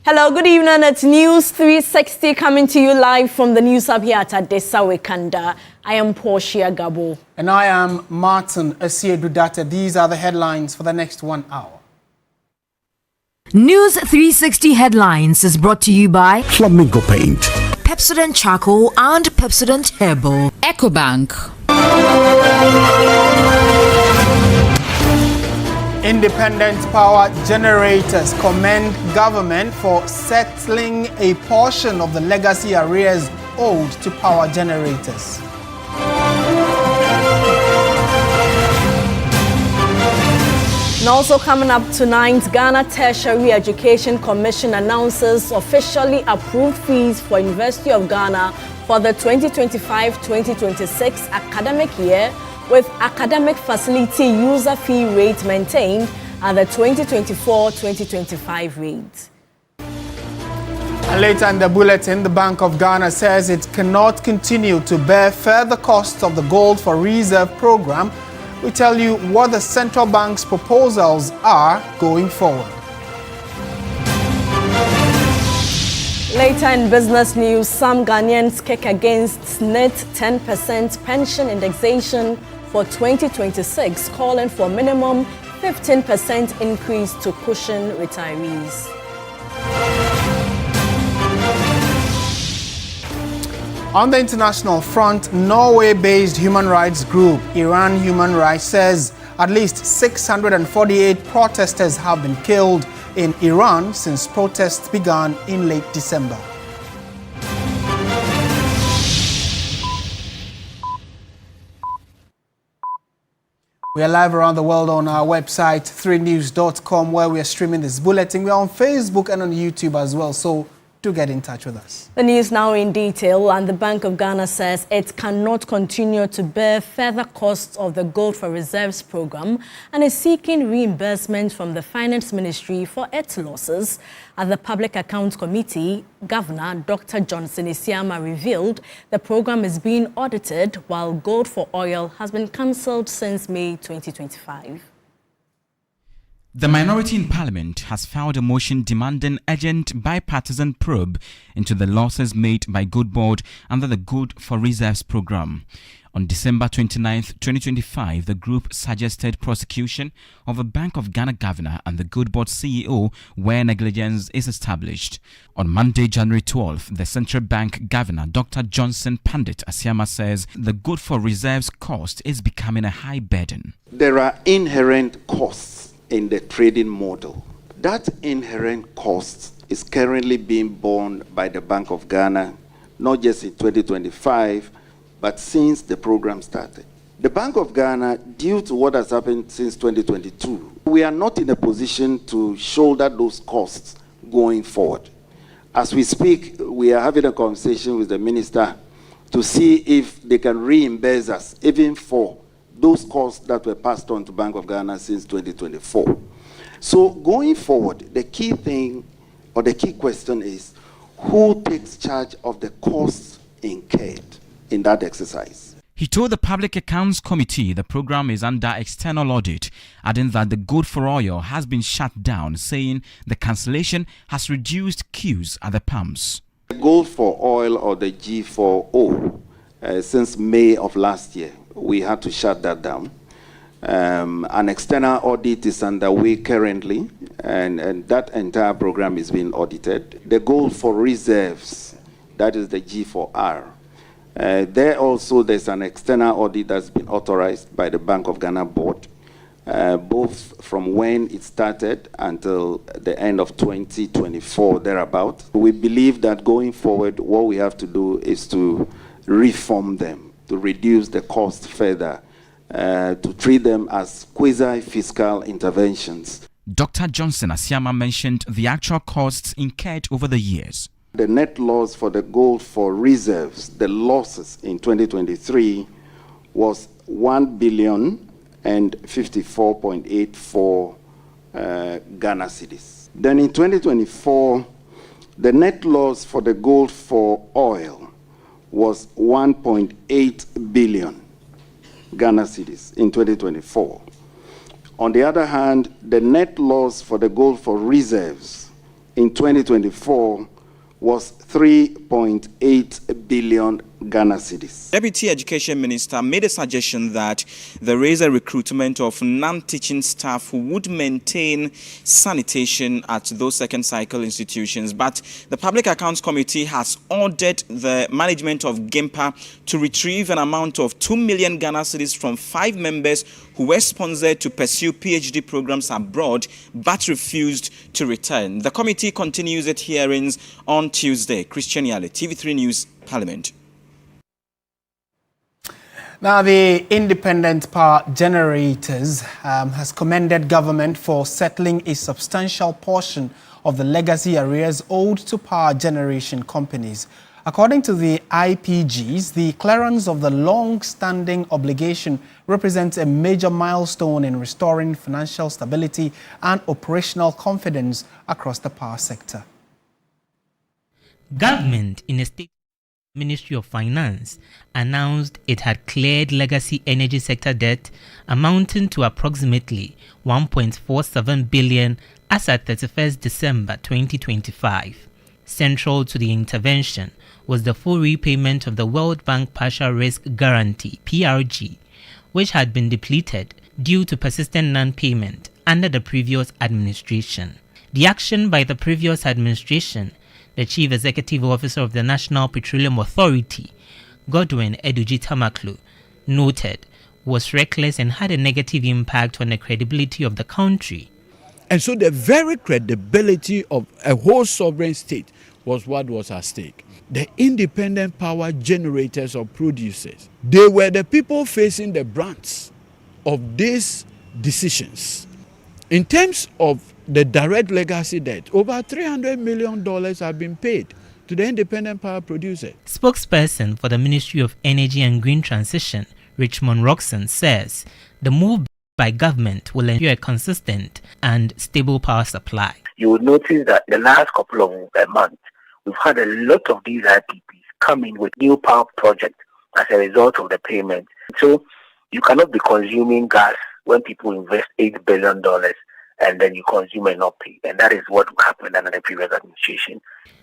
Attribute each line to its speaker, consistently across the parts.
Speaker 1: Hello, good evening. It's News 360 coming to you live from the News Hub here at Adesa Wekanda. I am Portia Gabo.
Speaker 2: And I am Martin Asiedudate. These are the headlines for the next 1 hour.
Speaker 3: News 360 headlines is brought to you by
Speaker 4: Flamingo Paint,
Speaker 3: Pepsodent Charcoal and Pepsodent Herbal,
Speaker 5: EcoBank.
Speaker 2: Independent power generators commend government for settling a portion of the legacy arrears owed to power generators.
Speaker 1: And also coming up tonight, Ghana Tertiary Education Commission announces officially approved fees for University of Ghana for the 2025-2026 academic year, with academic facility user fee rate maintained at the 2024-2025 rate.
Speaker 2: And later in the bulletin, the Bank of Ghana says it cannot continue to bear further costs of the Gold for Reserve program. We tell you what the central bank's proposals are going forward.
Speaker 1: Later in business news, some Ghanaians kick against net 10% pension indexation for 2026, calling for minimum 15% increase to cushion retirees.
Speaker 2: On the international front, Norway-based human rights group Iran Human Rights says at least 648 protesters have been killed in Iran since protests began in late December. We are live around the world on our website, 3news.com, where we are streaming this bulletin. We are on Facebook and on YouTube as well, so do get in touch with us.
Speaker 1: The news now in detail, and the Bank of Ghana says it cannot continue to bear further costs of the Gold for Reserves program and is seeking reimbursement from the Finance Ministry for its losses. At the Public Accounts Committee, Governor Dr. Johnson Isiama revealed the program is being audited while Gold for Oil has been cancelled since May 2025.
Speaker 5: The minority in Parliament has filed a motion demanding urgent bipartisan probe into the losses made by Gold Board under the Gold for Reserves program. On December 29, 2025, the group suggested prosecution of a Bank of Ghana governor and the Gold Board CEO where negligence is established. On Monday, January 12, the Central Bank Governor, Dr. Johnson Pandit Asiama, says the Gold for Reserves cost is becoming a high burden.
Speaker 6: There are inherent costs in the trading model. That inherent cost is currently being borne by the Bank of Ghana, not just in 2025, but since the program started. The Bank of Ghana, due to what has happened since 2022, we are not in a position to shoulder those costs going forward. As we speak, we are having a conversation with the minister to see if they can reimburse us, even for those costs that were passed on to Bank of Ghana since 2024. So going forward, the key thing or the key question is who takes charge of the costs incurred in that exercise?
Speaker 5: He told the Public Accounts Committee the program is under external audit, adding that the Gold for Oil has been shut down, saying the cancellation has reduced queues at the pumps.
Speaker 6: The Gold for Oil, or the G4O, since May of last year, we had to shut that down. An external audit is underway currently, and that entire program is being audited. The Gold for Reserves, that is the G4R. There's an external audit that's been authorized by the Bank of Ghana board, both from when it started until the end of 2024, thereabout. We believe that going forward, what we have to do is to reform them, to reduce the cost further, to treat them as quasi-fiscal interventions.
Speaker 5: Dr. Johnson Asiama mentioned the actual costs incurred over the years.
Speaker 6: The net loss for the Gold for Reserves, the losses in 2023 was 1,054.84 Ghana cedis. Then in 2024, the net loss for the Gold for Oil was 1.8 billion Ghana cedis in 2024. On the other hand, the net loss for the Gold for Reserves in 2024 was 3.8 billion Ghana cedis.
Speaker 5: Deputy Education Minister made a suggestion that there is a recruitment of non-teaching staff who would maintain sanitation at those second cycle institutions. But the Public Accounts Committee has ordered the management of GIMPA to retrieve an amount of 2 million Ghana cedis from 5 members who were sponsored to pursue PhD programs abroad but refused to return. The committee continues its hearings on Tuesday. Christian Yale, TV3 News, Parliament.
Speaker 2: Now, the Independent Power Generators has commended government for settling a substantial portion of the legacy arrears owed to power generation companies. According to the IPGs, the clearance of the long-standing obligation represents a major milestone in restoring financial stability and operational confidence across the power sector.
Speaker 4: Government, in a statement, Ministry of Finance announced it had cleared legacy energy sector debt amounting to approximately 1.47 billion as at 31st December 2025. Central to the intervention was the full repayment of the World Bank Partial Risk Guarantee (PRG), which had been depleted due to persistent non-payment under the previous administration. The action by the previous administration, the Chief Executive Officer of the National Petroleum Authority, Godwin Eduji Tamaklo, noted was reckless and had a negative impact on the credibility of the country.
Speaker 7: And so the very credibility of a whole sovereign state was what was at stake. The independent power generators or producers, they were the people facing the brunt of these decisions. In terms of the direct legacy debt, over $300 million have been paid to the independent power producer.
Speaker 4: Spokesperson for the Ministry of Energy and Green Transition, Richmond Roxon, says the move by government will ensure a consistent and stable power supply.
Speaker 8: You will notice that the last couple of months, we've had a lot of these IPPs come in with new power projects as a result of the payment. So you cannot be consuming gas when people invest $8 billion and then you consume and not pay. And that is what happened under the previous administration.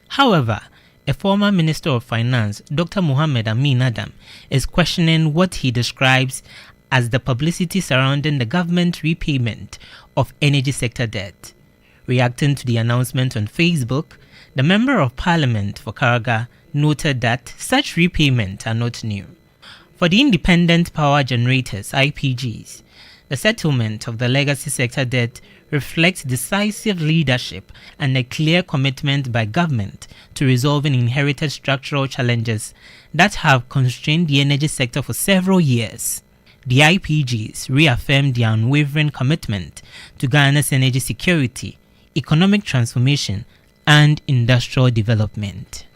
Speaker 4: However, a former Minister of Finance, Dr. Mohammed Amin Adam, is questioning what he describes as the publicity surrounding the government repayment of energy sector debt. Reacting to the announcement on Facebook, the Member of Parliament for Karaga noted that such repayments are not new. For the independent power generators, IPGs, the settlement of the legacy sector debt reflects decisive leadership and a clear commitment by government to resolving inherited structural challenges that have constrained the energy sector for several years. The IPGs reaffirmed their unwavering commitment to Ghana's energy security, economic transformation, and industrial development.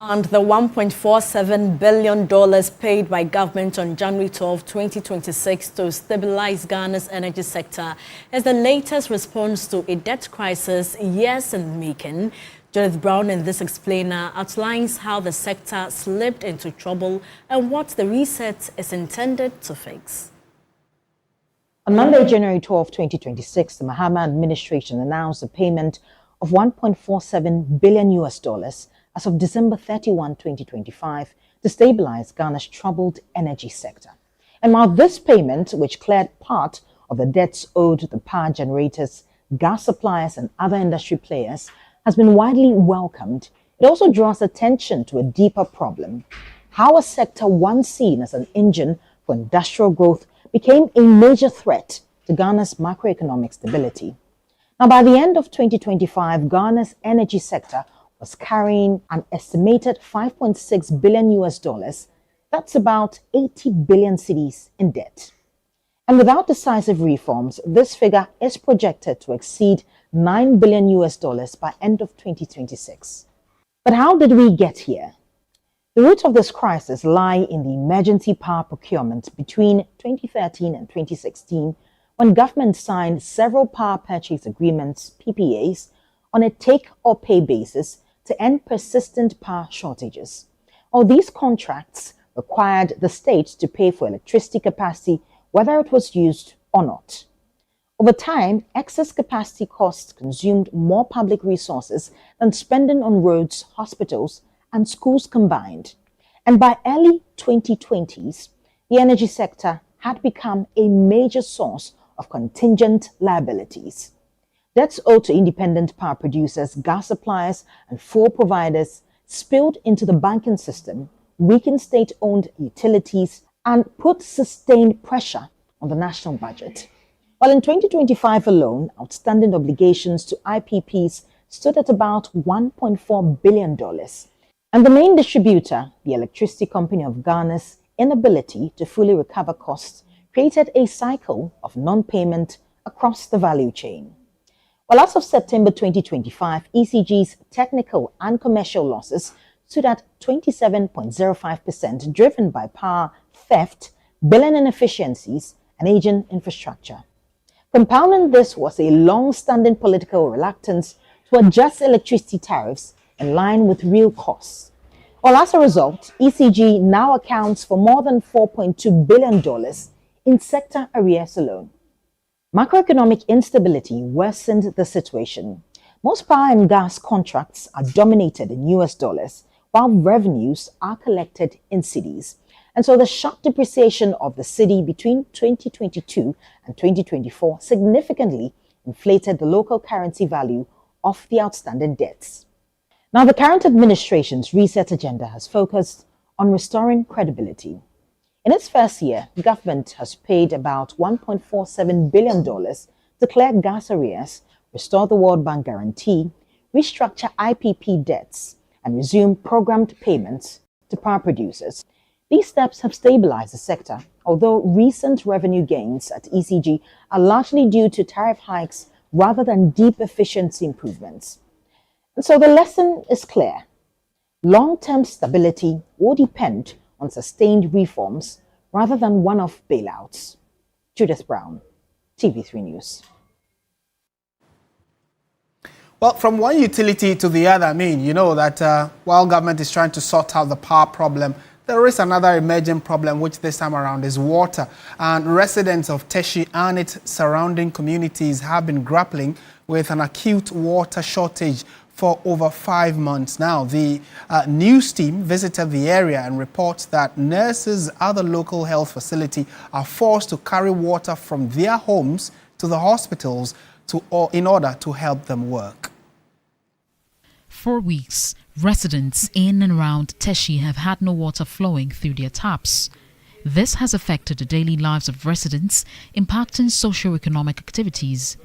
Speaker 1: And the $1.47 billion paid by government on January 12, 2026 to stabilize Ghana's energy sector is the latest response to a debt crisis years in the making. Judith Brown in this explainer outlines how the sector slipped into trouble and what the reset is intended to fix.
Speaker 9: On Monday, January 12, 2026, the Mahama administration announced a payment of $1.47 billion as of December 31, 2025, to stabilize Ghana's troubled energy sector. And while this payment, which cleared part of the debts owed to the power generators, gas suppliers, and other industry players, has been widely welcomed, it also draws attention to a deeper problem: how a sector once seen as an engine for industrial growth became a major threat to Ghana's macroeconomic stability. Now, by the end of 2025, Ghana's energy sector was carrying an estimated $5.6 billion. That's about 80 billion cedis in debt. And without decisive reforms, this figure is projected to exceed $9 billion by end of 2026. But how did we get here? The roots of this crisis lie in the emergency power procurement between 2013 and 2016, when government signed several power purchase agreements, PPAs, on a take-or-pay basis to end persistent power shortages. All these contracts required the state to pay for electricity capacity, whether it was used or not. Over time, excess capacity costs consumed more public resources than spending on roads, hospitals, and schools combined. And by early 2020s, the energy sector had become a major source of contingent liabilities. Debts owed to independent power producers, gas suppliers, and fuel providers spilled into the banking system, weakened state-owned utilities, and put sustained pressure on the national budget. While in 2025 alone, outstanding obligations to IPPs stood at about $1.4 billion. And the main distributor, the Electricity Company of Ghana's inability to fully recover costs, created a cycle of non-payment across the value chain. Well, as of September 2025, ECG's technical and commercial losses stood at 27.05%, driven by power theft, billing inefficiencies, and aging infrastructure. Compounding this was a long-standing political reluctance to adjust electricity tariffs in line with real costs. Well, as a result, ECG now accounts for more than $4.2 billion in sector arrears alone. Macroeconomic instability worsened the situation. Most power and gas contracts are dominated in US dollars, while revenues are collected in cedis. And so the sharp depreciation of the cedi between 2022 and 2024 significantly inflated the local currency value of the outstanding debts. Now, the current administration's reset agenda has focused on restoring credibility. In its first year, the government has paid about $1.47 billion to clear gas arrears, restore the World Bank guarantee, restructure IPP debts, and resume programmed payments to power producers. These steps have stabilized the sector, although recent revenue gains at ECG are largely due to tariff hikes rather than deep efficiency improvements. And so the lesson is clear. Long-term stability will depend on sustained reforms rather than one-off bailouts. Judith Brown, TV3 News.
Speaker 2: Well, from one utility to the other, you know that while government is trying to sort out the power problem, there is another emerging problem, which this time around is water. And residents of Teshi and its surrounding communities have been grappling with an acute water shortage for over 5 months now. The news team visited the area and reports that nurses at the local health facility are forced to carry water from their homes to the hospitals in order to help them work.
Speaker 10: For weeks, residents in and around Teshi have had no water flowing through their taps. This has affected the daily lives of residents, impacting socio-economic activities.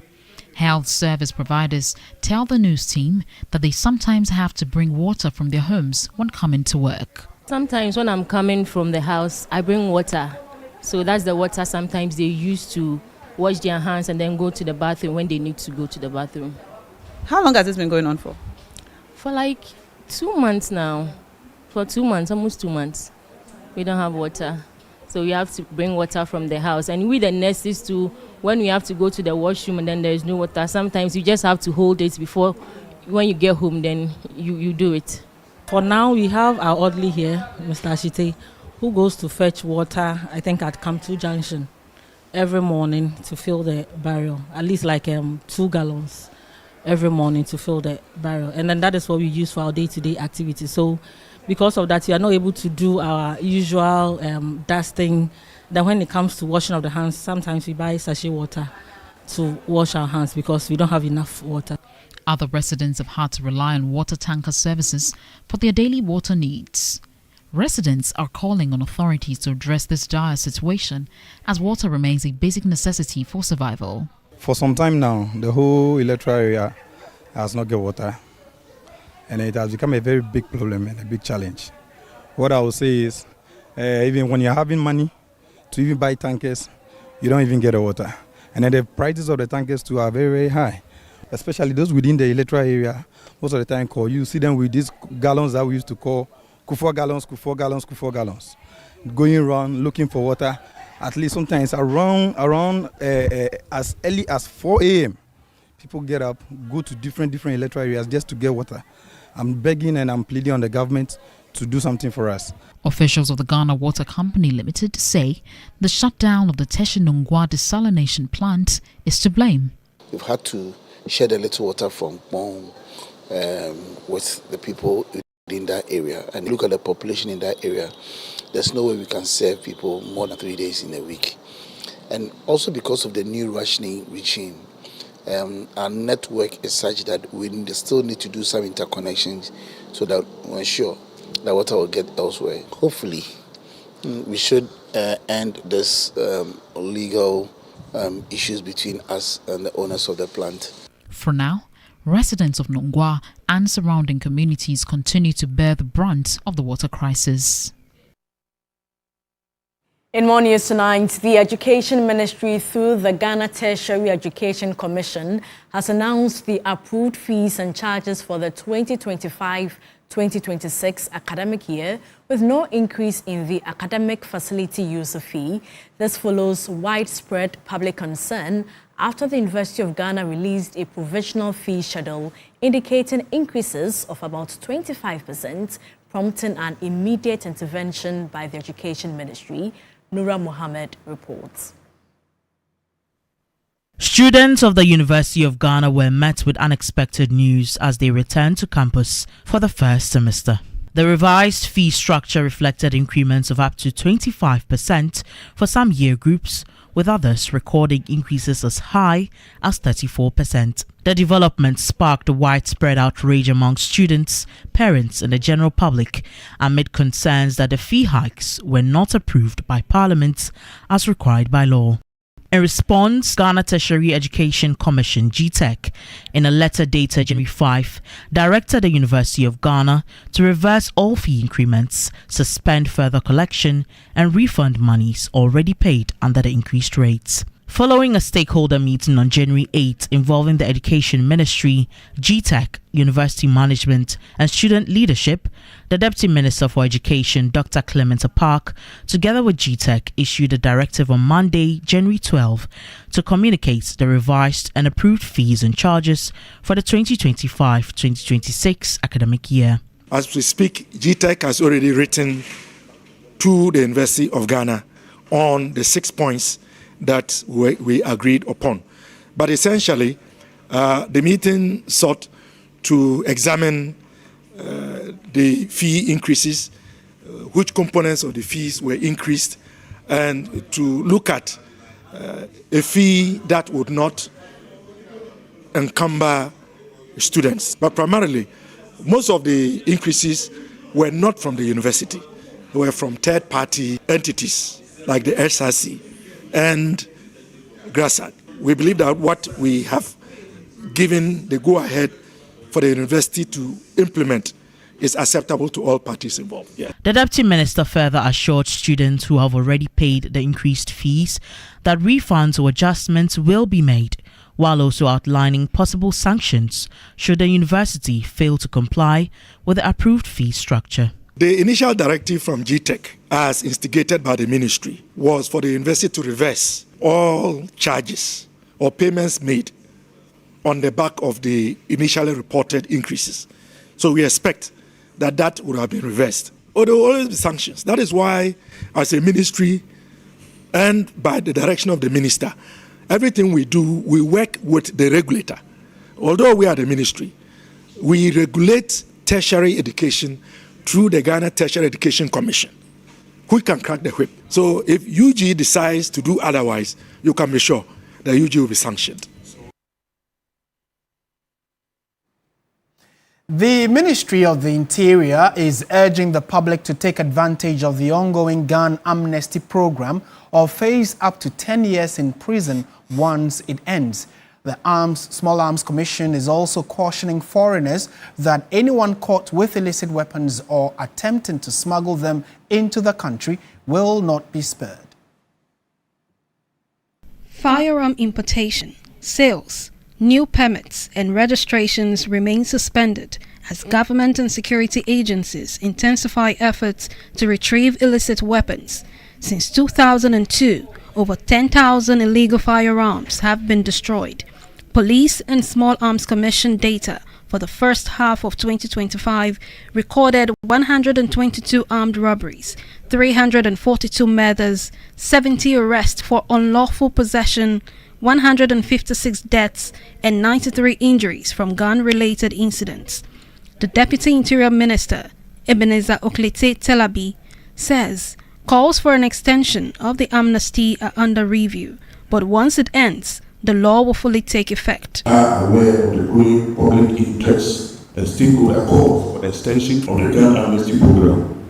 Speaker 10: Health service providers tell the news team that they sometimes have to bring water from their homes when coming to work.
Speaker 11: Sometimes when I'm coming from the house, I bring water. So that's the water sometimes they use to wash their hands and then go to the bathroom when they need to go to the bathroom.
Speaker 12: How long has this been going on for?
Speaker 11: For like 2 months now. For 2 months, almost 2 months. We don't have water. So we have to bring water from the house. And we the nurses too, when we have to go to the washroom and then there's no water, sometimes you just have to hold it before, when you get home, then you do it.
Speaker 13: For now, we have our orderly here, Mr. Ashite, who goes to fetch water, I think at Kamtu Junction, every morning to fill the barrel, at least like 2 gallons every morning to fill the barrel. And then that is what we use for our day-to-day activities. So because of that, we are not able to do our usual dusting. Then when it comes to washing of the hands, sometimes we buy sachet water to wash our hands because we don't have enough water.
Speaker 10: Other residents have had to rely on water tanker services for their daily water needs. Residents are calling on authorities to address this dire situation, as water remains a basic necessity for survival.
Speaker 14: For some time now, the whole electoral area has not got water, and it has become a very big problem and a big challenge. What I will say is, even when you're having money to even buy tankers, you don't even get the water. And then the prices of the tankers too are very, very high, especially those within the electoral area. Most of the time, you see them with these gallons that we used to call Kufuor gallons, going around looking for water. At least sometimes around as early as 4 a.m. People get up, go to different electoral areas just to get water. I'm begging and I'm pleading on the government to do something for us.
Speaker 10: Officials of the Ghana Water Company Limited say the shutdown of the Teshinungwa desalination plant is to blame.
Speaker 15: We've had to shed a little water from Bong with the people in that area, and look at the population in that area. There's no way we can serve people more than 3 days in a week. And also because of the new rationing regime, our network is such that we still need to do some interconnections so that we ensure that water will get elsewhere. Hopefully, we should end this legal issues between us and the owners of the plant.
Speaker 10: For now, residents of Nungwa and surrounding communities continue to bear the brunt of the water crisis.
Speaker 1: In more news tonight, the Education Ministry, through the Ghana Tertiary Education Commission, has announced the approved fees and charges for the 2025-2026 academic year, with no increase in the academic facility user fee. This follows widespread public concern after the University of Ghana released a provisional fee schedule indicating increases of about 25%, prompting an immediate intervention by the Education Ministry. Nura Mohammed reports.
Speaker 16: Students of the University of Ghana were met with unexpected news as they returned to campus for the first semester. The revised fee structure reflected increments of up to 25% for some year groups, with others recording increases as high as 34%. The development sparked a widespread outrage among students, parents and the general public amid concerns that the fee hikes were not approved by Parliament as required by law. In response, Ghana Tertiary Education Commission (GTEC), in a letter dated January 5, directed the University of Ghana to reverse all fee increments, suspend further collection, and refund monies already paid under the increased rates. Following a stakeholder meeting on January 8 involving the Education Ministry, GTEC, University Management and Student Leadership, the Deputy Minister for Education, Dr. Clement Park, together with GTEC, issued a directive on Monday, January 12, to communicate the revised and approved fees and charges for the 2025-2026 academic year.
Speaker 17: As we speak, GTEC has already written to the University of Ghana on the 6 points that we agreed upon. But essentially, the meeting sought to examine the fee increases, which components of the fees were increased, and to look at a fee that would not encumber students. But primarily, most of the increases were not from the university. They were from third-party entities like the SRC and GRASAD. We believe that what we have given the go-ahead for the university to implement is acceptable to all parties involved. Yeah.
Speaker 16: The Deputy Minister further assured students who have already paid the increased fees that refunds or adjustments will be made, while also outlining possible sanctions should the university fail to comply with the approved fee structure.
Speaker 17: The initial directive from GTEC, as instigated by the ministry, was for the university to reverse all charges or payments made on the back of the initially reported increases. So we expect that that would have been reversed. Or there will always be sanctions. That is why, as a ministry and by the direction of the minister, everything we do, we work with the regulator. Although we are the ministry, we regulate tertiary education through the Ghana Tertiary Education Commission, who can crack the whip. So if UG decides to do otherwise, you can be sure that UG will be sanctioned.
Speaker 2: The Ministry of the Interior is urging the public to take advantage of the ongoing gun amnesty program or face up to 10 years in prison once it ends. The Small Arms Commission is also cautioning foreigners that anyone caught with illicit weapons or attempting to smuggle them into the country will not be spared.
Speaker 18: Firearm importation, sales, new permits and registrations remain suspended as government and security agencies intensify efforts to retrieve illicit weapons. Since 2002, over 10,000 illegal firearms have been destroyed. Police and Small Arms Commission data for for the first half of 2025 recorded 122 armed robberies, 342 murders, 70 arrests for unlawful possession, 156 deaths, and 93 injuries from gun-related incidents. The Deputy Interior Minister, Ebenezer Oklete Telabi, says calls for an extension of the amnesty are under review, but once it ends, the law will fully take effect.
Speaker 19: Are aware of the growing public interest and still go a call for the extension of the gun amnesty program.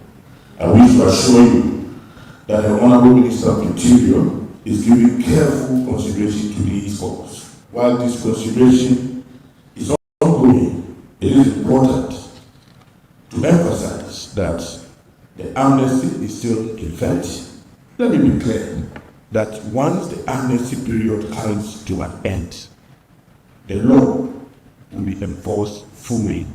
Speaker 19: I wish to assure you that the Honorable Minister of Interior is giving careful consideration to these calls. While this consideration is ongoing, it is important to emphasize that the amnesty is still in effect. Let me be clear that once the amnesty period comes to an end, the law will be enforced fully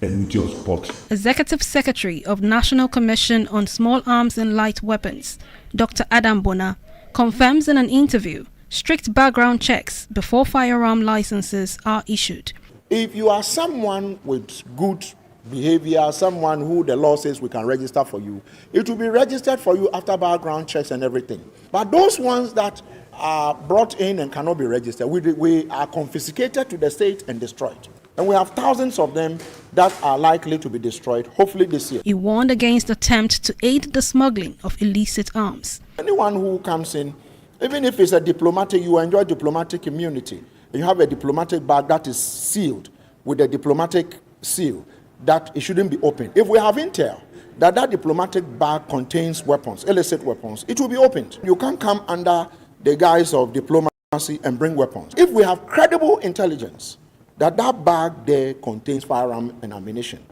Speaker 19: and with your support.
Speaker 18: Executive Secretary of National Commission on Small Arms and Light Weapons, Dr. Adam Bona, confirms in an interview strict background checks before firearm licenses are issued.
Speaker 20: If you are someone with good behavior, someone who the law says we can register for you, it will be registered for you after background checks and everything. But those ones that are brought in and cannot be registered, we are confiscated to the state and destroyed. And we have thousands of them that are likely to be destroyed, hopefully this year.
Speaker 18: He warned against attempts to aid the smuggling of illicit arms.
Speaker 20: Anyone who comes in, even if it's a diplomatic, you enjoy diplomatic immunity. You have a diplomatic bag that is sealed with a diplomatic seal, that it shouldn't be opened. If we have intel that that diplomatic bag contains weapons, illicit weapons, it will be opened. You can't come under the guise of diplomacy and bring weapons. If we have credible intelligence that that bag there contains firearm and ammunition,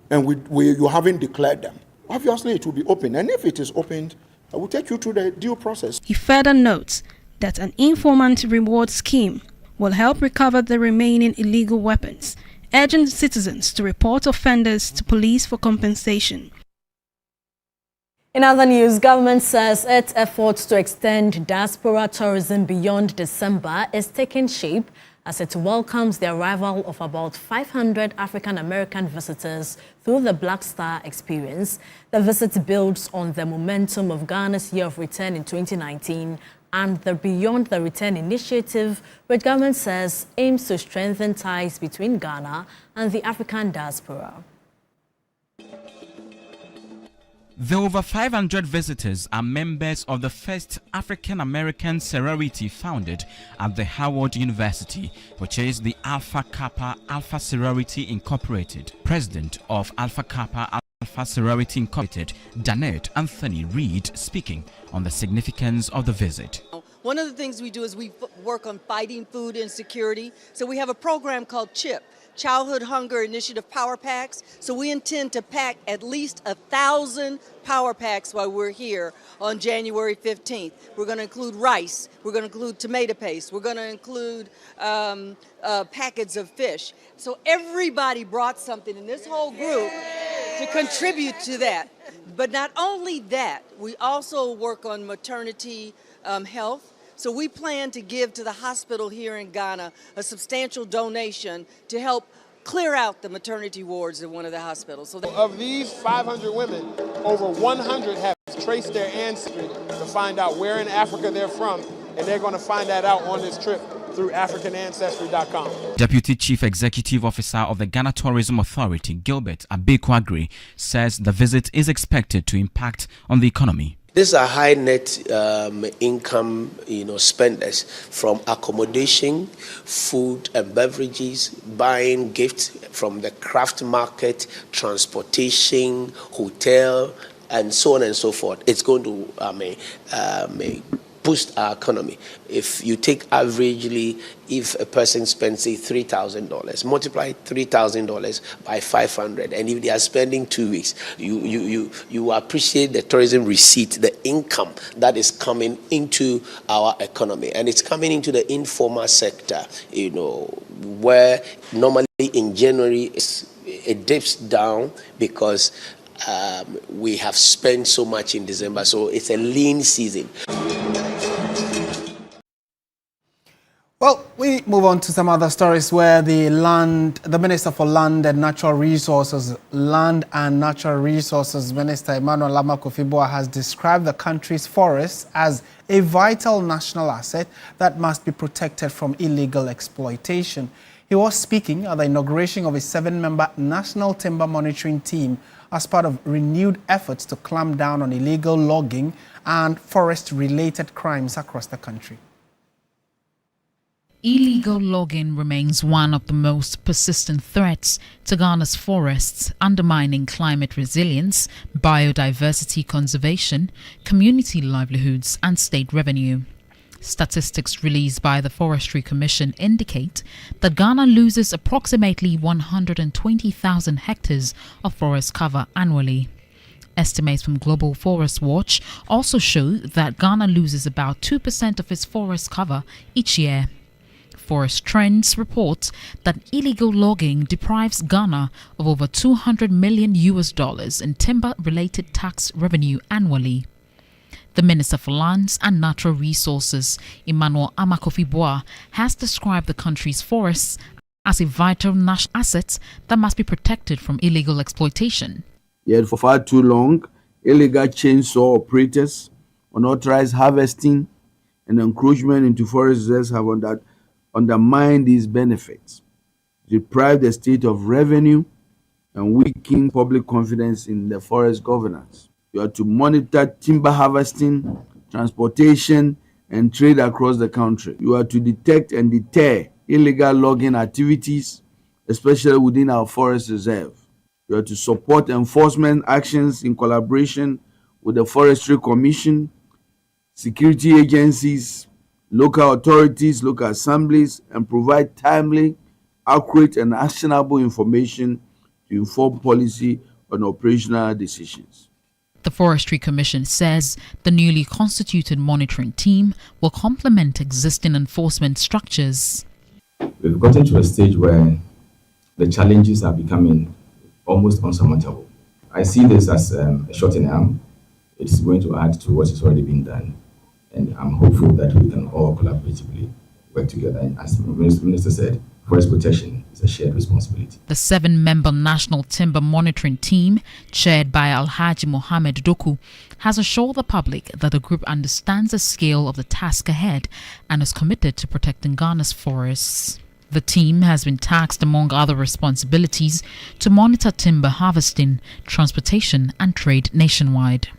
Speaker 20: and you haven't declared them, obviously it will be opened. And if it is opened, I will take you through the due process.
Speaker 18: He further notes that an informant reward scheme will help recover the remaining illegal weapons, urging citizens to report offenders to police for compensation.
Speaker 1: In other news, government says its efforts to extend diaspora tourism beyond December is taking shape as it welcomes the arrival of about 500 African-American visitors through the Black Star experience. The visit builds on the momentum of Ghana's Year of Return in 2019 and the Beyond the Return initiative, which government says aims to strengthen ties between Ghana and the African diaspora.
Speaker 5: The over 500 visitors are members of the first African-American sorority founded at the Howard University, which is the Alpha Kappa Alpha Sorority Incorporated. President of Alpha Kappa Alpha Sorority Incorporated, Danette Anthony Reed, speaking on the significance of the visit.
Speaker 21: One of the things we do is we work on fighting food insecurity. So we have a program called CHIP, Childhood Hunger Initiative Power Packs. So we intend to pack at least 1,000 power packs while we're here on January 15th. We're going to include rice. We're going to include tomato paste. We're going to include packets of fish. So everybody brought something in this whole group to contribute to that. But not only that, we also work on maternity health. So we plan to give to the hospital here in Ghana a substantial donation to help clear out the maternity wards at one of the hospitals. So
Speaker 22: of these 500 women, over 100 have traced their ancestry to find out where in Africa they're from, and they're going to find that out on this trip through AfricanAncestry.com.
Speaker 5: Deputy Chief Executive Officer of the Ghana Tourism Authority, Gilbert Abekwagri, says the visit is expected to impact on the economy.
Speaker 23: These are high net income, spenders, from accommodation, food and beverages, buying gifts from the craft market, transportation, hotel, and so on and so forth. It's going to boost our economy. If you take averagely, if a person spends say $3,000, multiply $3,000 by 500, and if they are spending 2 weeks, you appreciate the tourism receipt, the income that is coming into our economy, and it's coming into the informal sector. Where normally in January it dips down because we have spent so much in December, so it's a lean season.
Speaker 2: Well, we move on to some other stories where the Minister for Land and Natural Resources, Minister Emmanuel Kofi-Boah has described the country's forests as a vital national asset that must be protected from illegal exploitation. He was speaking at the inauguration of a 7-member National Timber Monitoring Team as part of renewed efforts to clamp down on illegal logging and forest-related crimes across the country.
Speaker 10: Illegal logging remains one of the most persistent threats to Ghana's forests, undermining climate resilience, biodiversity conservation, community livelihoods, and state revenue. Statistics released by the Forestry Commission indicate that Ghana loses approximately 120,000 hectares of forest cover annually. Estimates from Global Forest Watch also show that Ghana loses about 2% of its forest cover each year. Forest Trends report that illegal logging deprives Ghana of over $200 million in timber-related tax revenue annually. The Minister for Lands and Natural Resources, Emmanuel Kofi-Boah, has described the country's forests as a vital national asset that must be protected from illegal exploitation.
Speaker 3: Yet for far too long, illegal chainsaw operators, unauthorized harvesting, and encroachment into forest reserves have undermine these benefits, deprive the state of revenue, and weaken public confidence in the forest governance. You are to monitor timber harvesting, transportation, and trade across the country. You are to detect and deter illegal logging activities, especially within our forest reserve. You are to support enforcement actions in collaboration with the Forestry Commission, security agencies, local authorities, local assemblies, and provide timely, accurate, and actionable information to inform policy and operational decisions.
Speaker 10: The Forestry Commission says the newly constituted monitoring team will complement existing enforcement structures.
Speaker 6: We've gotten to a stage where the challenges are becoming almost unsurmountable. I see this as a shot in the arm. It's going to add to what has already been done. And I'm hopeful that we can all collaboratively work together. And as the Minister said, forest protection is a shared responsibility.
Speaker 10: The 7-member National Timber Monitoring Team, chaired by Alhaji Mohammed Doku, has assured the public that the group understands the scale of the task ahead and is committed to protecting Ghana's forests. The team has been tasked, among other responsibilities, to monitor timber harvesting, transportation, and trade nationwide.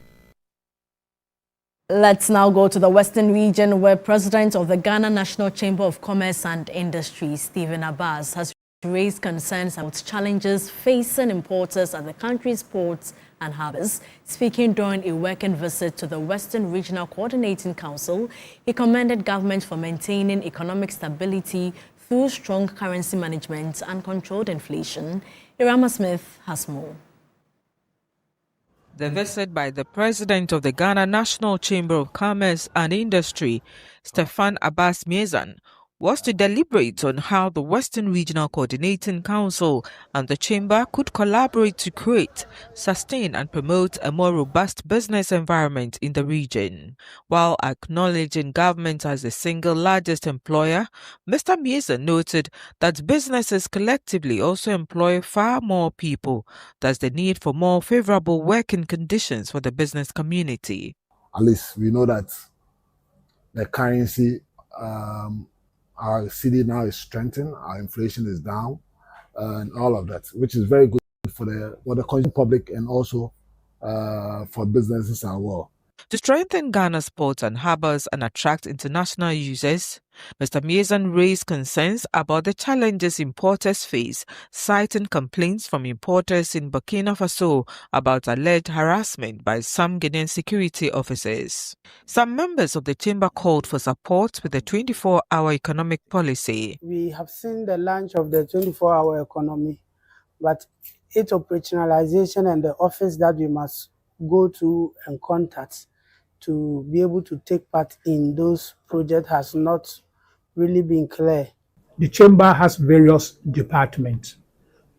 Speaker 1: Let's now go to the Western region, where President of the Ghana National Chamber of Commerce and Industry, Stephen Abbas, has raised concerns about challenges facing importers at the country's ports and harbors. Speaking during a working visit to the Western Regional Coordinating Council, he commended government for maintaining economic stability through strong currency management and controlled inflation. Irama Smith has more.
Speaker 7: The visit by the President of the Ghana National Chamber of Commerce and Industry, Stefan Abbas Miezan, was to deliberate on how the Western Regional Coordinating Council and the Chamber could collaborate to create, sustain and promote a more robust business environment in the region. While acknowledging government as the single largest employer, Mr. Miezan noted that businesses collectively also employ far more people, thus the need for more favorable working conditions for the business community.
Speaker 24: At least we know that the currency our city now is strengthened, our inflation is down, and all of that, which is very good for the consumer public and also for businesses as well.
Speaker 7: To strengthen Ghana's ports and harbors and attract international users, Mr. Miezan raised concerns about the challenges importers face, citing complaints from importers in Burkina Faso about alleged harassment by some Ghanaian security officers. Some members of the chamber called for support with the 24-hour economic policy.
Speaker 25: We have seen the launch of the 24-hour economy, but its operationalization and the office that we must go to and contact to be able to take part in those projects has not really been clear.
Speaker 26: The chamber has various departments,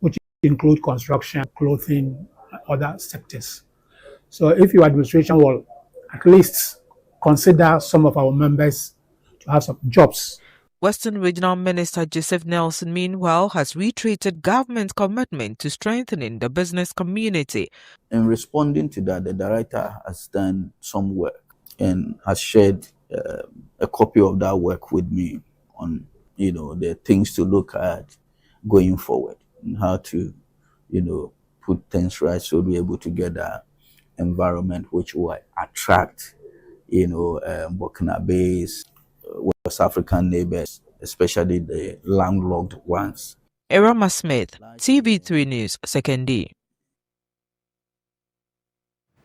Speaker 26: which include construction, clothing, and other sectors. So if your administration will at least consider some of our members to have some jobs.
Speaker 7: Western Regional Minister Joseph Nelson, meanwhile, has reiterated government's commitment to strengthening the business community.
Speaker 4: In responding to that, the director has done some work and has shared a copy of that work with me on, the things to look at going forward and how to, put things right so we'll be able to get that environment which will attract, Burkina-based West African neighbors, especially the landlocked ones.
Speaker 7: Erama Smith, TV3 News, 2nd.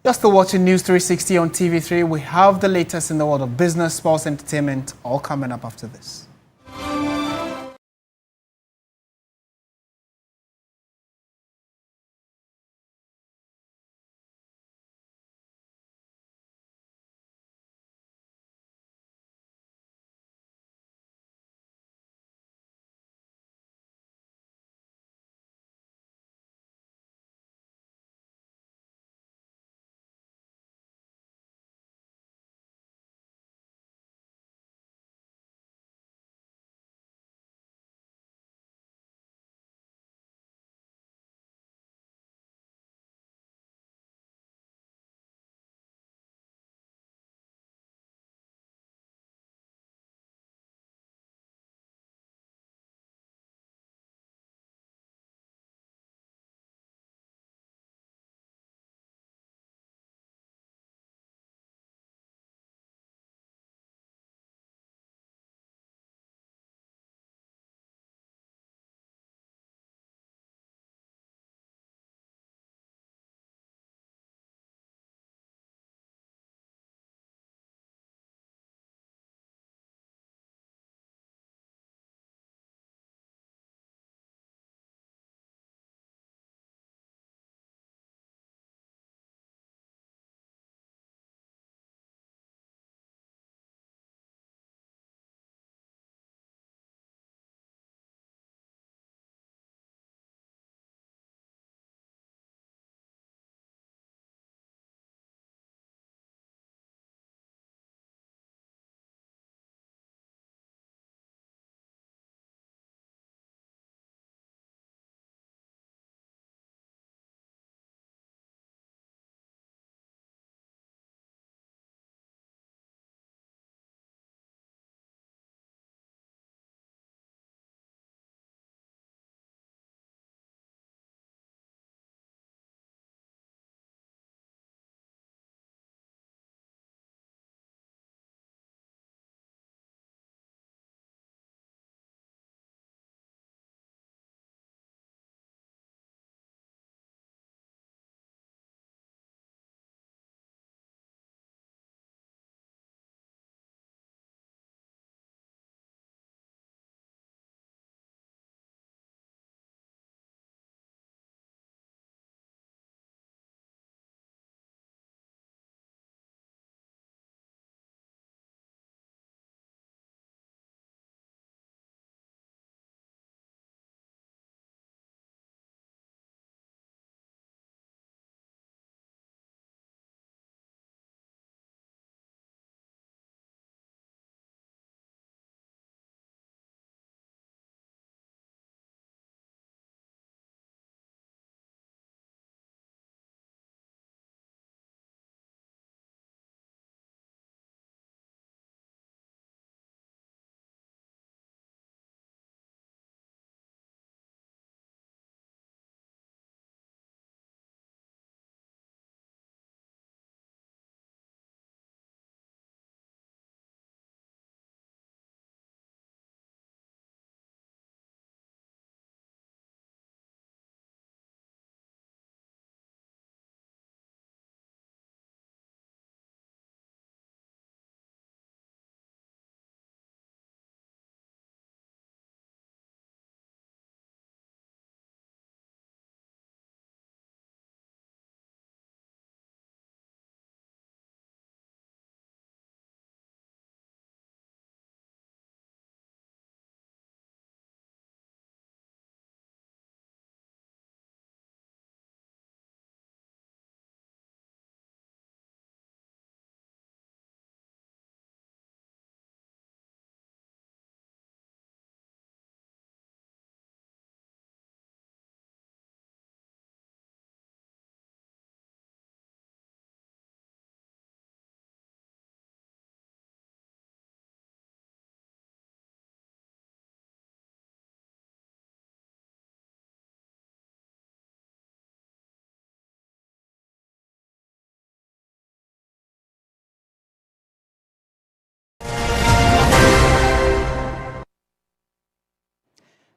Speaker 2: You're still watching News 360 on TV3. We have the latest in the world of business, sports, entertainment, all coming up after this.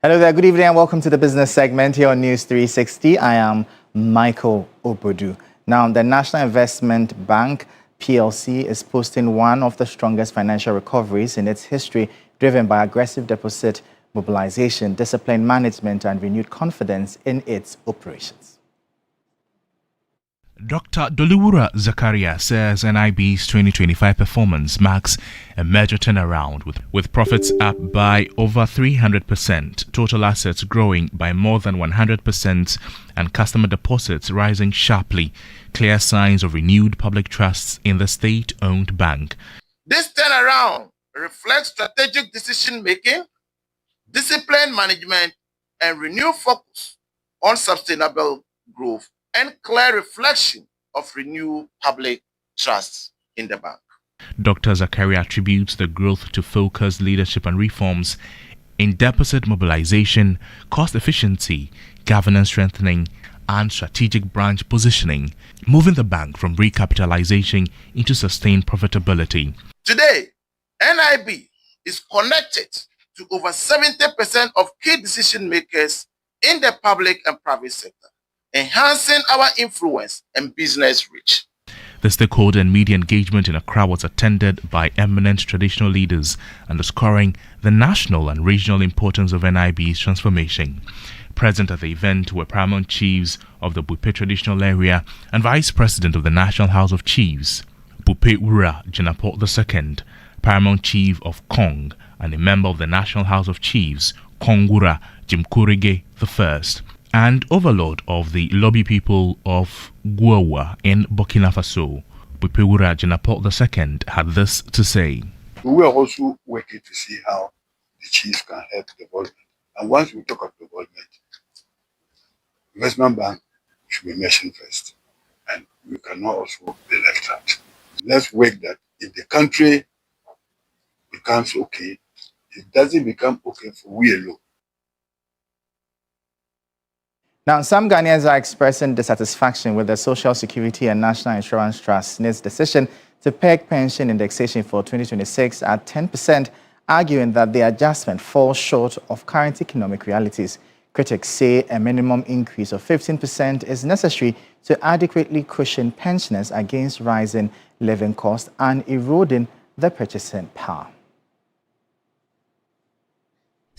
Speaker 8: Hello there, good evening and welcome to the business segment here on News 360. I am Michael Obodu. Now, the National Investment Bank PLC is posting one of the strongest financial recoveries in its history, driven by aggressive deposit mobilization, disciplined management and renewed confidence in its operations.
Speaker 9: Dr. Doliwura Zakaria says NIB's 2025 performance marks a major turnaround with profits up by over 300%, total assets growing by more than 100% and customer deposits rising sharply, clear signs of renewed public trust in the state-owned bank.
Speaker 11: This turnaround reflects strategic decision-making, disciplined management and renewed focus on sustainable growth and clear reflection of renewed public trust in the bank.
Speaker 9: Dr. Zakaria attributes the growth to focused leadership and reforms in deposit mobilization, cost efficiency, governance strengthening, and strategic branch positioning, moving the bank from recapitalization into sustained profitability.
Speaker 11: Today, NIB is connected to over 70% of key decision makers in the public and private sector, enhancing our influence and business reach.
Speaker 9: The stakeholder and media engagement in Accra was attended by eminent traditional leaders, underscoring the national and regional importance of NIB's transformation. Present at the event were paramount chiefs of the Bupe traditional area and Vice President of the National House of Chiefs, Bupe Wura Jinapot II, Paramount Chief of Kong, and a member of the National House of Chiefs, Kongwura Jimkurige I, and overlord of the Lobby people of Guawa in Burkina Faso, Bupewura Jinapot II, had this to say.
Speaker 12: We are also working to see how the chiefs can help development. And once we talk of development, investment bank should be mentioned first. And we cannot also be left out. Let's work that if the country becomes okay, it doesn't become okay for we alone.
Speaker 8: Now, some Ghanaians are expressing dissatisfaction with the Social Security and National Insurance Trust NIT's decision to peg pension indexation for 2026 at 10%, arguing that the adjustment falls short of current economic realities. Critics say a minimum increase of 15% is necessary to adequately cushion pensioners against rising living costs and eroding their purchasing power.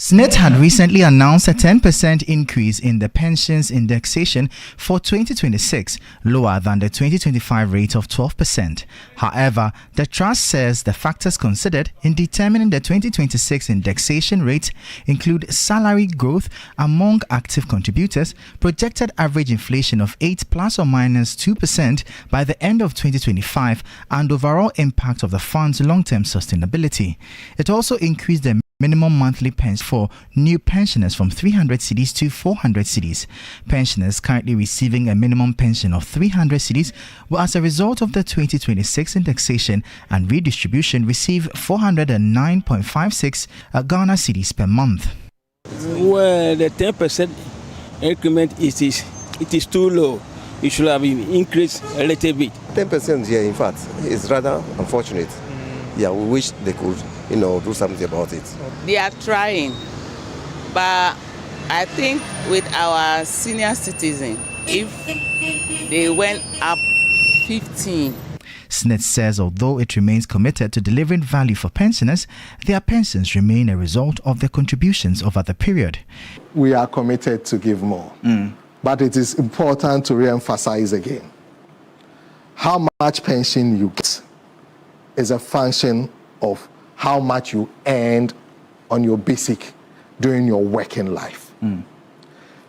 Speaker 8: SNIT had recently announced a 10% increase in the pensions indexation for 2026, lower than the 2025 rate of 12%. However, the trust says the factors considered in determining the 2026 indexation rate include salary growth among active contributors, projected average inflation of 8 plus or minus 2% by the end of 2025, and overall impact of the fund's long-term sustainability. It also increased the minimum monthly pension for new pensioners from 300 cedis to 400 cedis. Pensioners currently receiving a minimum pension of 300 cedis will, as a result of the 2026 indexation and redistribution, receive 409.56 Ghana cedis per month.
Speaker 13: Well, the 10% increment it is too low. It should have been increased a little bit.
Speaker 14: 10% here, in fact, is rather unfortunate. Yeah, we wish they could, do something about it.
Speaker 27: They are trying, but I think with our senior citizens, if they went up 15.
Speaker 8: SNIT says although it remains committed to delivering value for pensioners, their pensions remain a result of their contributions over the period.
Speaker 28: We are committed to give more, but it is important to re-emphasize again. How much pension you get is a function of how much you earned on your basic during your working life.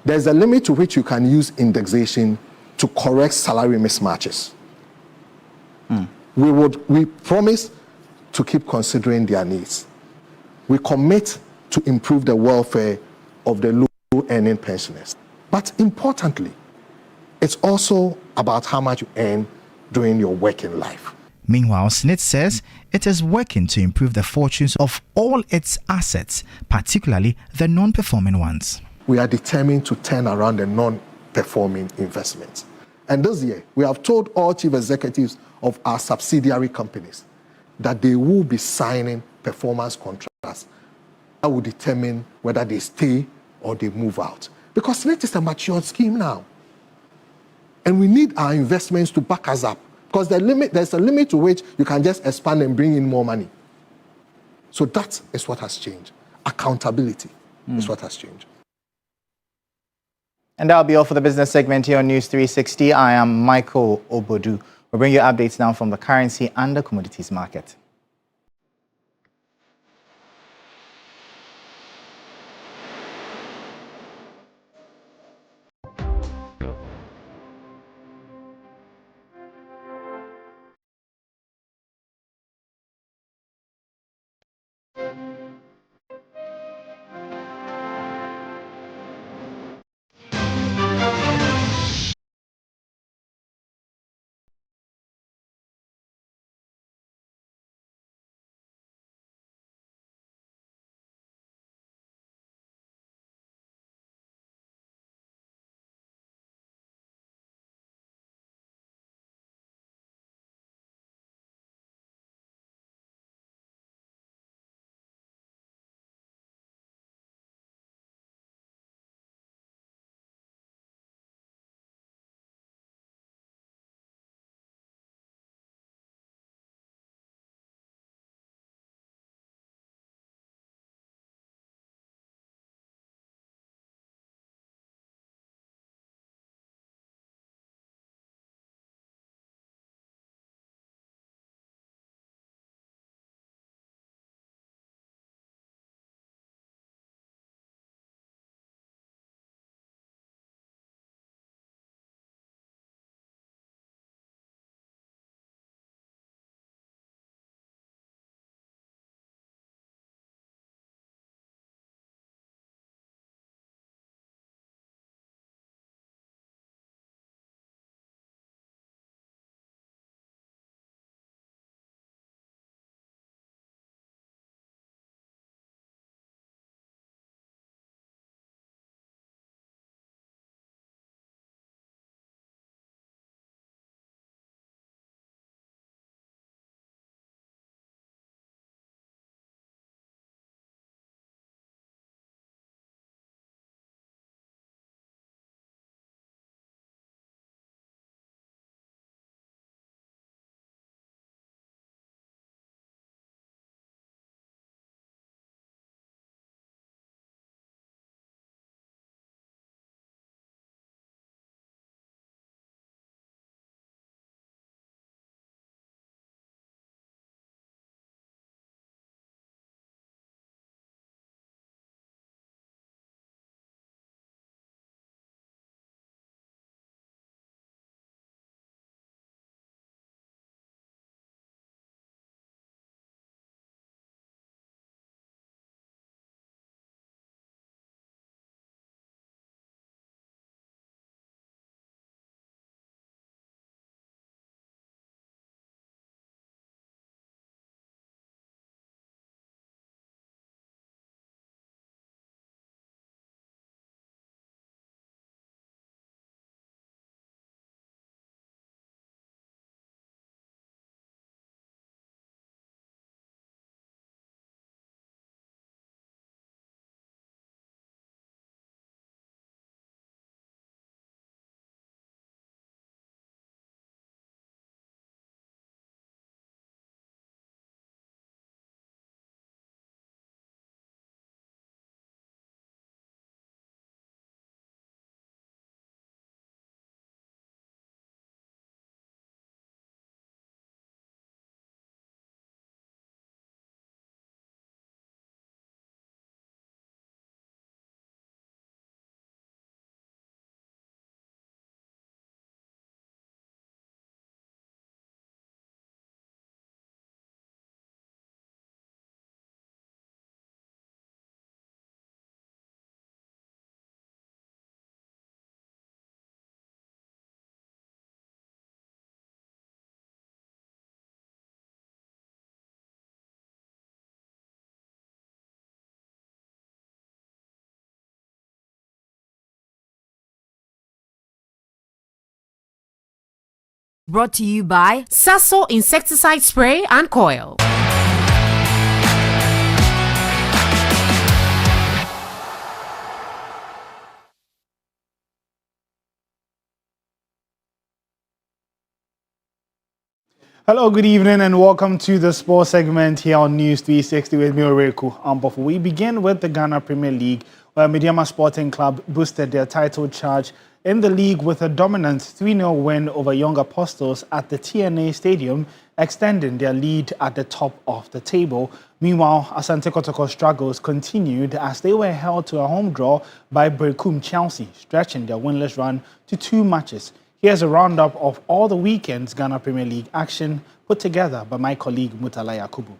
Speaker 28: There's a limit to which you can use indexation to correct salary mismatches. We promise to keep considering their needs. We commit to improve the welfare of the low-earning pensioners. But importantly, it's also about how much you earn during your working life.
Speaker 8: Meanwhile, SNIT says it is working to improve the fortunes of all its assets, particularly the non-performing ones.
Speaker 28: We are determined to turn around the non-performing investments. And this year, we have told all chief executives of our subsidiary companies that they will be signing performance contracts that will determine whether they stay or they move out. Because it is a matured scheme now. And we need our investments to back us up. Because there's a limit to which you can just expand and bring in more money. So that is what has changed. Accountability is what has changed.
Speaker 8: And that'll be all for the business segment here on News 360. I am Michael Obodu. We'll bring you updates now from the currency and the commodities market.
Speaker 15: Brought to you by Sasso Insecticide Spray and Coil.
Speaker 2: Hello, good evening, and welcome to the sports segment here on News 360 with me, Oreku Ambofu. We begin with the Ghana Premier League, where Mediama Sporting Club boosted their title charge in the league with a dominant 3-0 win over Young Apostles at the TNA Stadium, extending their lead at the top of the table. Meanwhile, Asante Kotoko struggles continued as they were held to a home draw by Berekum Chelsea, stretching their winless run to 2 matches. Here's a roundup of all the weekend's Ghana Premier League action put together by my colleague Mutala Yakubu.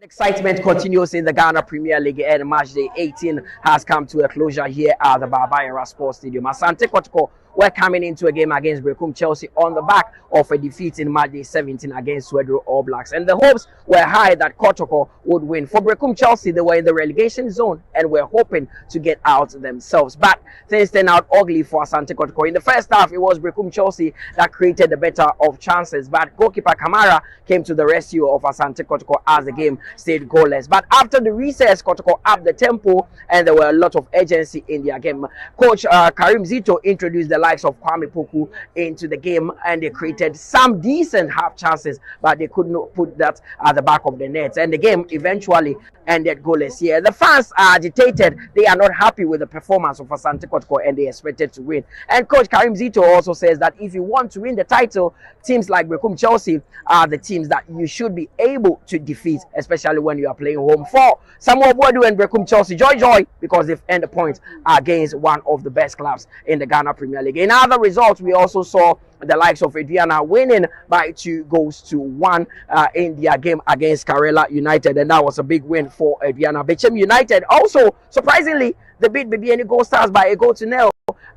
Speaker 5: Excitement continues in the Ghana Premier League, and match day 18 has come to a closure here at the Barbayara Sports Stadium. Asante Kotoko were coming into a game against Berekum Chelsea on the back of a defeat in match day 17 against Swedru All Blacks, and the hopes were high that Kotoko would win. For Berekum Chelsea, they were in the relegation zone and were hoping to get out themselves, but things turned out ugly for Asante Kotoko. In the first half, it was Berekum Chelsea that created the better of chances, but goalkeeper Kamara came to the rescue of Asante Kotoko as the game stayed goalless. But after the recess, Kotoko upped the tempo and there were a lot of urgency in their game. Coach Karim Zito introduced the likes of Kwame Poku into the game, and they created some decent half chances, but they could not put that at the back of the net, and the game eventually ended goalless here. The fans are agitated. They are not happy with the performance of Asante Kotoko and they expected to win. And Coach Karim Zito also says that if you want to win the title, teams like Berekum Chelsea are the teams that you should be able to defeat, especially when you are playing home. For Samuel Boadu and Berekum Chelsea, joy, because they've earned a point against one of the best clubs in the Ghana Premier League. In other results, we also saw the likes of Adriana winning by 2-1 in their game against Karela United, and that was a big win for Adriana. Bechem United also, surprisingly, they beat BBN Gold Stars by 1-0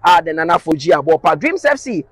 Speaker 5: at the Nana Fuji Abopa. Dreams FC,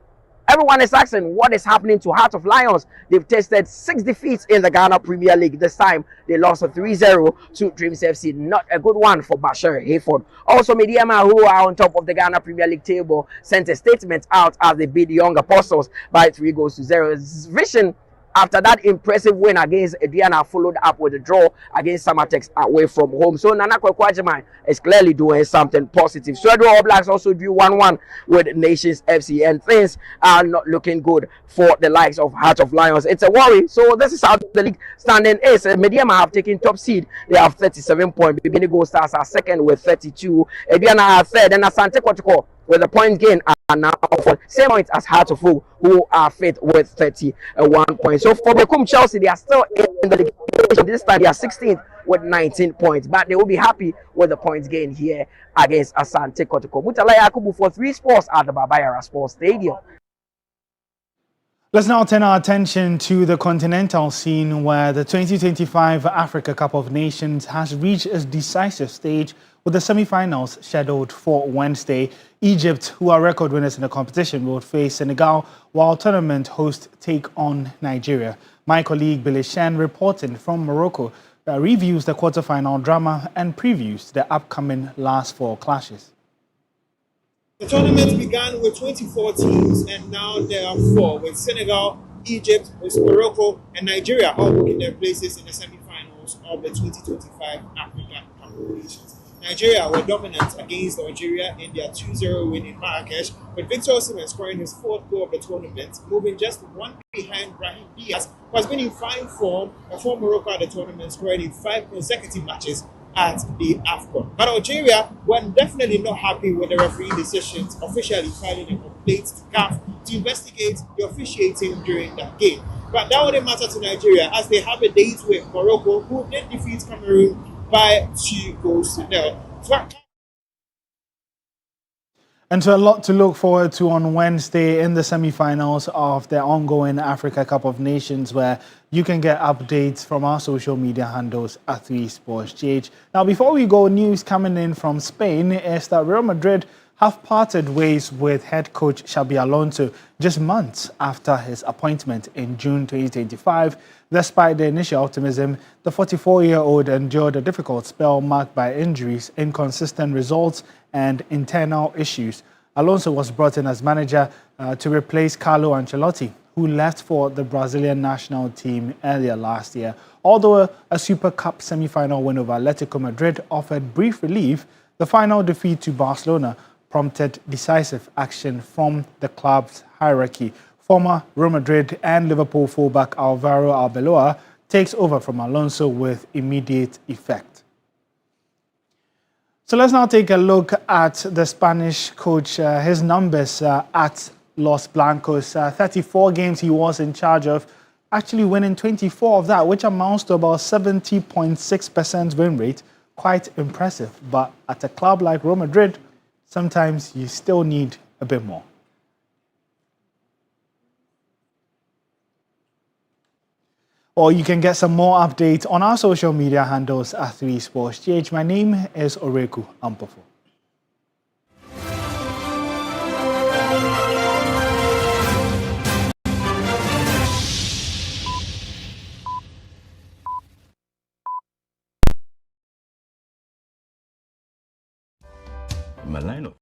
Speaker 5: everyone is asking what is happening to Heart of Lions. They've tasted 6 defeats in the Ghana Premier League. This time, they lost 3-0 to Dreams FC. Not a good one for Bashir Hayford. Also, Mediama, who are on top of the Ghana Premier League table, sent a statement out as they beat Young Apostles by 3-0. Vision, after that impressive win against Adriana, followed up with a draw against Samatex away from home. So Nana Kwekwajiman is clearly doing something positive. Swedru All Blacks also drew 1-1 with Nations FC, and things are not looking good for the likes of Heart of Lions. It's a worry. So this is how the league standing is. Mediama have taken top seed. They have 37 points. Bibini Gold Stars are second with 32. Adriana are third, and Asante Kotoko with the point gain are now for same points as Heart of Oak, who are fifth with 31 points. So for Berekum Chelsea, they are still in the league. This time they are 16th with 19 points, but they will be happy with the points gain here against Asante Kotoko. Mutala Yakubu for 3 Sports at the Barbayara Sports Stadium.
Speaker 2: Let's now turn our attention to the continental scene, where the 2025 Africa Cup of Nations has reached its decisive stage with the semi-finals scheduled for Wednesday. Egypt, who are record winners in the competition, will face Senegal, while tournament hosts take on Nigeria. My colleague Billy Shen, reporting from Morocco, reviews the quarterfinal drama and previews the upcoming last 4 clashes.
Speaker 16: The tournament began with 24 teams, and now there are 4, with Senegal, Egypt, with Morocco, and Nigeria all booking their places in the semi-finals of the 2025 Africa Cup of Nations. Nigeria were dominant against Algeria in their 2-0 win in Marrakesh, with Victor Osimhen scoring his 4th goal of the tournament, moving just 1 behind Brahim Diaz, who has been in fine form for Morocco at the tournament, scoring in 5 consecutive matches at the AFCON. But Algeria were definitely not happy with the referee decisions, officially filing a complaint to CAF to investigate the officiating during that game. But that wouldn't matter to Nigeria, as they have a date with Morocco, who did defeat Cameroon by 2-0.
Speaker 2: And so a lot to look forward to on Wednesday in the semi-finals of the ongoing Africa Cup of Nations, where you can get updates from our social media handles at 3SportsGH. Now, before we go, news coming in from Spain is that Real Madrid have parted ways with head coach Xabi Alonso just months after his appointment in June 2025. Despite the initial optimism, the 44-year-old endured a difficult spell marked by injuries, inconsistent results, and internal issues. Alonso was brought in as manager to replace Carlo Ancelotti, who left for the Brazilian national team earlier last year. Although a Super Cup semi-final win over Atletico Madrid offered brief relief, the final defeat to Barcelona prompted decisive action from the club's hierarchy. Former Real Madrid and Liverpool fullback Alvaro Arbeloa takes over from Alonso with immediate effect. So let's now take a look at the Spanish coach. His numbers at Los Blancos, 34 games he was in charge of, actually winning 24 of that, which amounts to about 70.6% win rate. Quite impressive. But at a club like Real Madrid, sometimes you still need a bit more. Or you can get some more updates on our social media handles at 3SportsGH. My name is Oreku Ampofo.
Speaker 3: My lineup.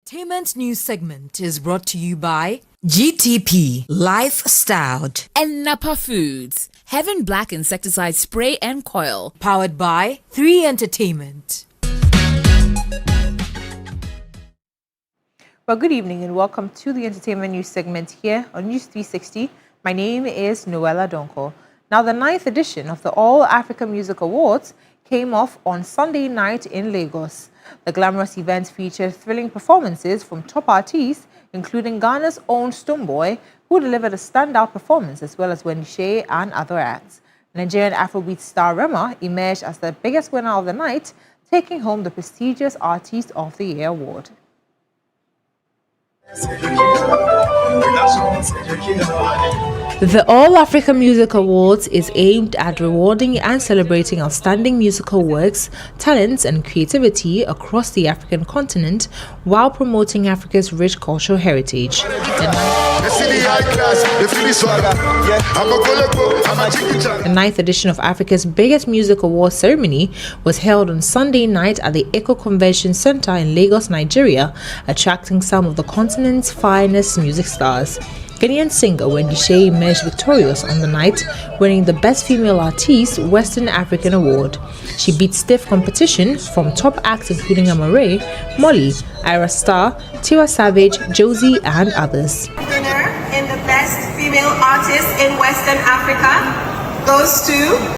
Speaker 17: Entertainment News segment is brought to you by GTP Lifestyle and Napa Foods, Heaven Black Insecticide Spray and Coil, powered by 3 Entertainment.
Speaker 18: Well, good evening and welcome to the Entertainment News segment here on News 360. My name is Noella Donko.
Speaker 6: Now, the 9th edition of the All Africa Music Awards came off on Sunday night in Lagos. The glamorous event featured thrilling performances from top artists, including Ghana's own Stonebwoy, who delivered a standout performance, as well as Wendy Shea and other acts. Nigerian Afrobeat star Rema emerged as the biggest winner of the night, taking home the prestigious Artist of the Year award.
Speaker 17: The All Africa Music Awards is aimed at rewarding and celebrating outstanding musical works, talents and creativity across the African continent while promoting Africa's rich cultural heritage. The 9th edition of Africa's biggest music award ceremony was held on Sunday night at the Eco Convention Center in Lagos, Nigeria, attracting some of the continent's finest music stars. Ghanaian singer Wendy Shea emerged victorious on the night, winning the Best Female Artist Western African Award. She beat stiff competition from top acts including Amare, Molly, Ira Star, Tiwa Savage, Josie, and others.
Speaker 10: Winner in the Best Female Artist in Western Africa goes to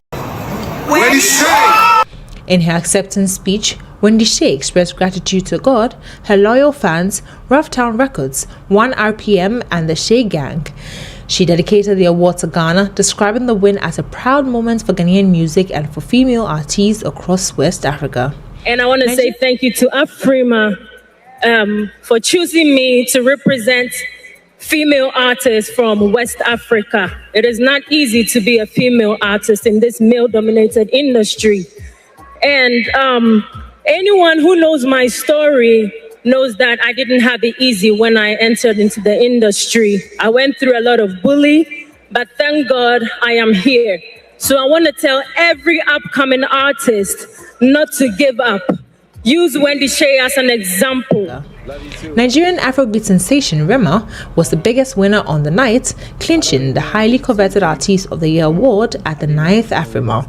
Speaker 10: Wendy Shea.
Speaker 17: In her acceptance speech, Wendy Shea expressed gratitude to God, her loyal fans, Rough Town Records, 1RPM, and the Shea Gang. She dedicated the award to Ghana, describing the win as a proud moment for Ghanaian music and for female artists across West Africa.
Speaker 18: And I want to say thank you to Afrima for choosing me to represent female artists from West Africa. It is not easy to be a female artist in this male-dominated industry. And anyone who knows my story knows that I didn't have it easy when I entered into the industry. I went through a lot of bullying, but thank God I am here. So I want to tell every upcoming artist not to give up. Use Wendy Shea as an example.
Speaker 17: Nigerian Afrobeat sensation Rema was the biggest winner on the night, clinching the highly coveted Artist of the Year award at the 9th Afrima.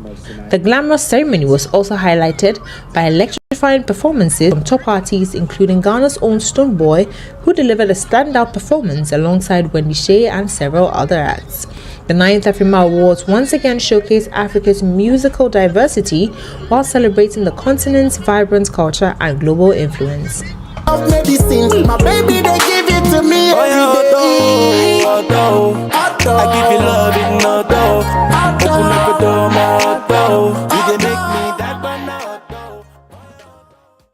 Speaker 17: The glamorous ceremony was also highlighted by electrifying performances from top artists including Ghana's own Stonebwoy, who delivered a standout performance alongside Wendy Shea and several other acts. The 9th Afrima Awards once again showcase Africa's musical diversity while celebrating the continent's vibrant culture and global influence.
Speaker 19: Medicine. My baby, they give it to me every day. I give you love in no dough. Open up a door, my dough. You can make me that one now.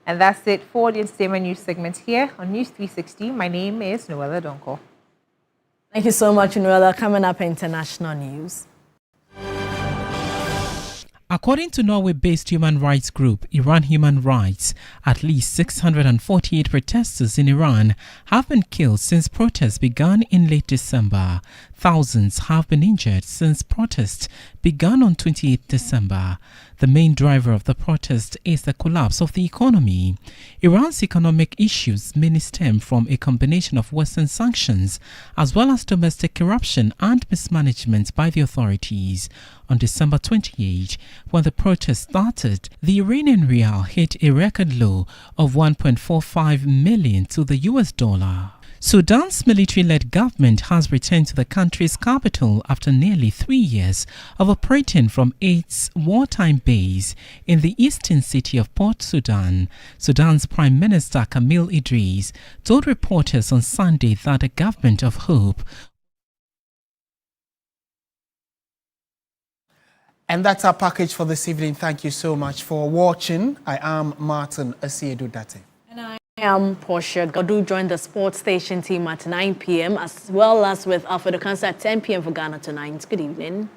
Speaker 6: And that's it for the Entertainment News segment here on News 360. My name is Noella Donko.
Speaker 1: Thank you so much, Noella. Coming up, international news.
Speaker 20: According to Norway-based human rights group Iran Human Rights, at least 648 protesters in Iran have been killed since protests began in late December. Thousands have been injured since protests began on 28 December. The main driver of the protest is the collapse of the economy. Iran's economic issues mainly stem from a combination of Western sanctions as well as domestic corruption and mismanagement by the authorities. On December 28, when the protest started, the Iranian rial hit a record low of 1.45 million to the US dollar. Sudan's military-led government has returned to the country's capital after nearly 3 years of operating from its wartime base in the eastern city of Port Sudan. Sudan's Prime Minister Camille Idris told reporters on Sunday that a government of hope.
Speaker 2: And that's our package for this evening. Thank you so much for watching. I am Martin Asiedu-Date.
Speaker 1: And I am Portia Gadu. Join the sports station team at 9 p.m. as well as with Alfredo Cancer at 10 p.m. for Ghana Tonight. Good evening.